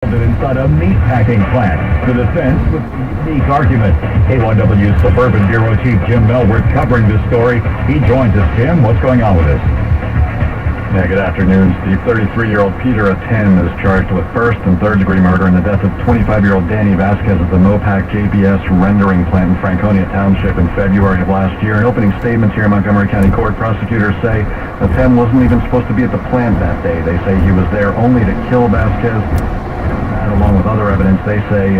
Inside a meatpacking plant. The defense with a unique argument. K1W's Suburban Bureau Chief Jim Melworth covering this story. He joins us. Jim, what's going on with this? Yeah, good afternoon, Steve. 33-year-old Peter Talen is charged with first and third-degree murder in the death of 25-year-old Danny Vasquez at the Mopac JBS rendering plant in Franconia Township in February of last year. In opening statements here in Montgomery County Court, prosecutors say that Talen wasn't even supposed to be at the plant that day. They say he was there only to kill Vasquez. Along with other evidence, they say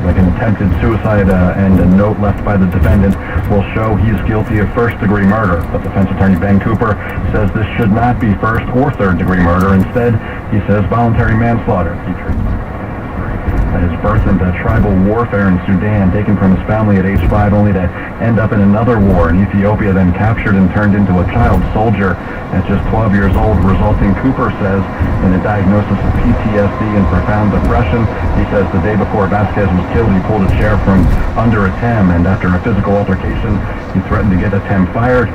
like an attempted suicide and a note left by the defendant will show he's guilty of first-degree murder. But defense attorney Ben Cooper says this should not be first or third-degree murder. Instead, he says voluntary manslaughter. He treats his birth into tribal warfare in Sudan, taken from his family at age 5, only to end up in another war in Ethiopia, then captured and turned into a child soldier at just 12 years old, resulting, Cooper says, in a diagnosis of PTSD and profound depression. He says the day before Vasquez was killed, he pulled a chair from under a TEM, and after a physical altercation, he threatened to get a TEM fired.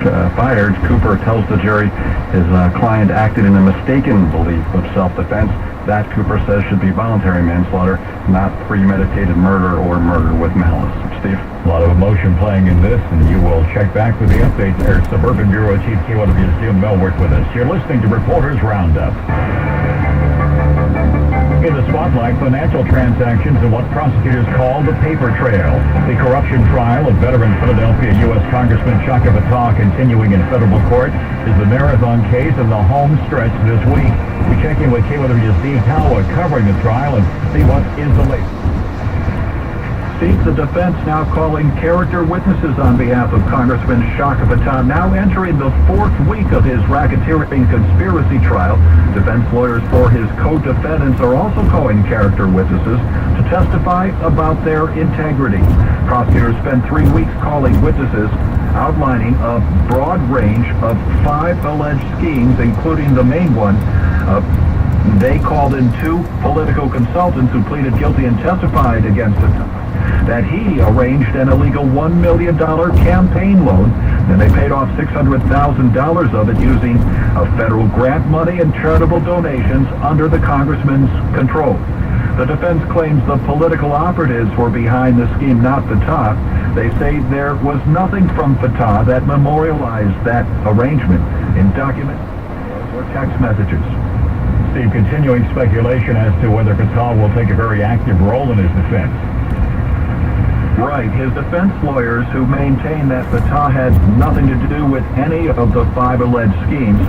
Cooper tells the jury his client acted in a mistaken belief of self-defense. That, Cooper says, should be voluntary manslaughter, not premeditated murder or murder with malice. Steve? A lot of emotion playing in this, and you will check back with the updates. There's Suburban Bureau Chief K1W's Jim Melworth with us. You're listening to Reporters Roundup. In the spotlight, financial transactions and what prosecutors call the paper trail. The corruption trial of veteran Philadelphia U.S. Congressman Chaka Fattah continuing in federal court is the marathon case in the home stretch this week. We check in with K1W's Steve Talwa covering the trial and see what is the latest. Steve, the defense now calling character witnesses on behalf of Congressman Chaka Fattah, now entering the fourth week of his racketeering conspiracy trial. Defense lawyers for his co-defendants are also calling character witnesses to testify about their integrity. Prosecutors spent 3 weeks calling witnesses, outlining a broad range of 5 alleged schemes, including the main one. They called in 2 political consultants who pleaded guilty and testified against Fattah that he arranged an illegal $1 million campaign loan. Then they paid off $600,000 of it using federal grant money and charitable donations under the congressman's control. The defense claims the political operatives were behind the scheme, not Fattah. They say there was nothing from Fattah that memorialized that arrangement in documents or text messages. Steve, continuing speculation as to whether Fattah will take a very active role in his defense. Right. His defense lawyers, who maintain that Fattah had nothing to do with any of the 5 alleged schemes,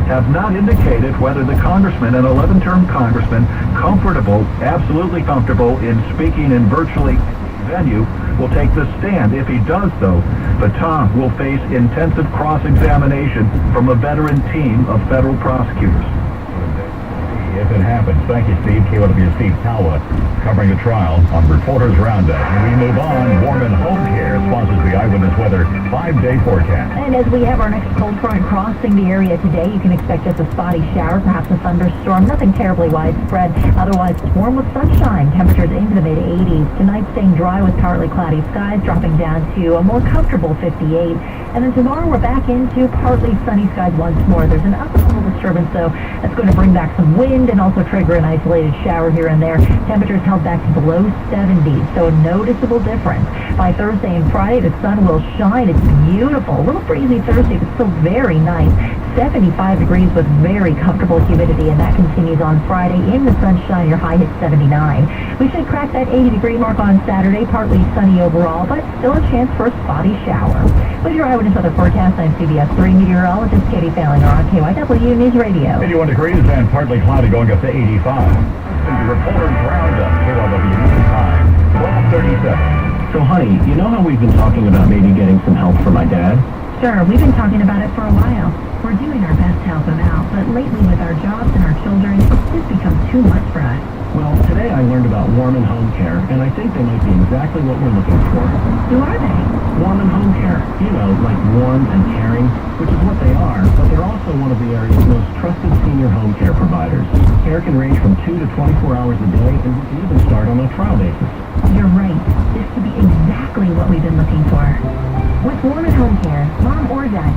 have not indicated whether the congressman, an 11-term congressman, absolutely comfortable in speaking in virtually any venue, will take the stand. If he does, though, Fattah will face intensive cross-examination from a veteran team of federal prosecutors. If it happens. Thank you, Steve. K1W's Steve Talwa covering the trial on Reporters Roundup. And we move on. Warman Home Care sponsors the Eyewitness Weather 5-day forecast. And as we have our next cold front crossing the area today, you can expect just a spotty shower, perhaps a thunderstorm. Nothing terribly widespread. Otherwise, it's warm with sunshine. Temperatures into the mid-80s. Tonight, staying dry with partly cloudy skies, dropping down to a more comfortable 58. And then tomorrow, we're back into partly sunny skies once more. There's an upper disturbance, though, that's going to bring back some wind and also trigger an isolated shower here and there. Temperatures held back to below 70s, so a noticeable difference. By Thursday and Friday, the sun will shine. It's beautiful. A little breezy Thursday, but still very nice. 75 degrees with very comfortable humidity, and that continues on Friday. In the sunshine, your high hits 79. We should crack that 80-degree mark on Saturday, partly sunny overall, but still a chance for a spotty shower. With your Eyewitness Weather forecast, I'm CBS 3 meteorologist Katie Fallinger on KYW News Radio. 81 degrees and partly cloudy going up to 85. The Reporters Roundup, KYW News Time, 12:37. So, honey, you know how we've been talking about maybe getting some help for my dad? Sure, we've been talking about it for a while. We're doing our best to help him out, but lately with our jobs and our children, it's just become too much for us. Well, today I learned about Warman Home Care, and I think they might be exactly what we're looking for. Who are they? Warman Home Care. You know, like warm and caring, which is what they are, but they're also one of the area's most trusted senior home care providers. Care can range from 2 to 24 hours a day, and we can even start on a trial basis. You're right. This could be exactly what we've been looking for. What's Warman Home Care, Mom or Dad?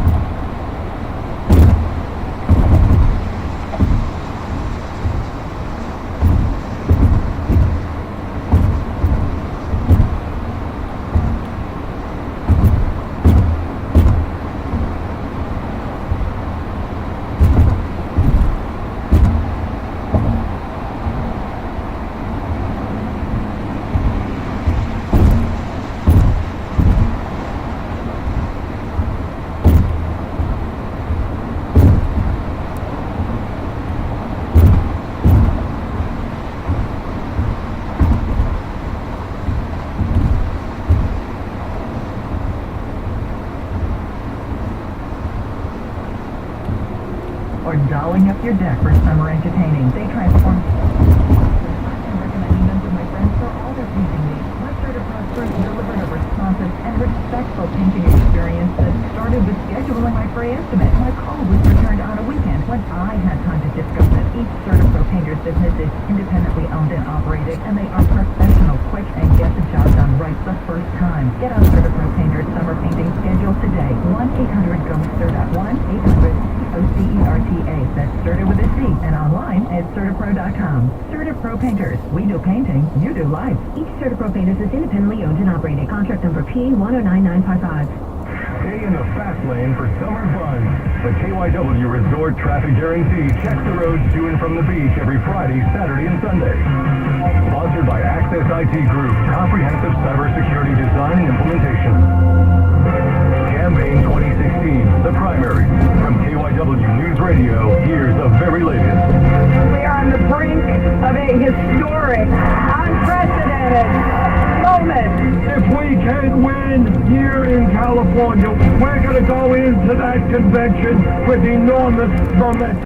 blowing up your deck for summer entertaining. They transform. I'm recommending them to my friends for all their painting needs. My CertaPro crews delivered a responsive and respectful painting experience that started with scheduling my free estimate. My call was returned on a weekend when I had time to discuss it. Each CertaPro painter's business is independently owned and operated, and they are professional, quick, and get the job done right the first time. Get on CertaPro painter's summer painting schedule today. 1-800-GO-CERTA. 1-800-CERTA. That's Certa with a C, and online at CertaPro.com. CertaPro Painters. We do painting, you do life. Each CertaPro Painters is independently owned and operated. Contract number P109955. Stay in the fast lane for summer fun. The KYW Resort Traffic Guarantee checks the roads to and from the beach every Friday, Saturday, and Sunday. Sponsored by Access IT Group, comprehensive cybersecurity design and implementation. Campaign 2016, the primary. From KYW News Radio, here's the very latest. We are on the brink of a historic, unprecedented moment. If we can win here in California, we're going to go into that convention with enormous momentum.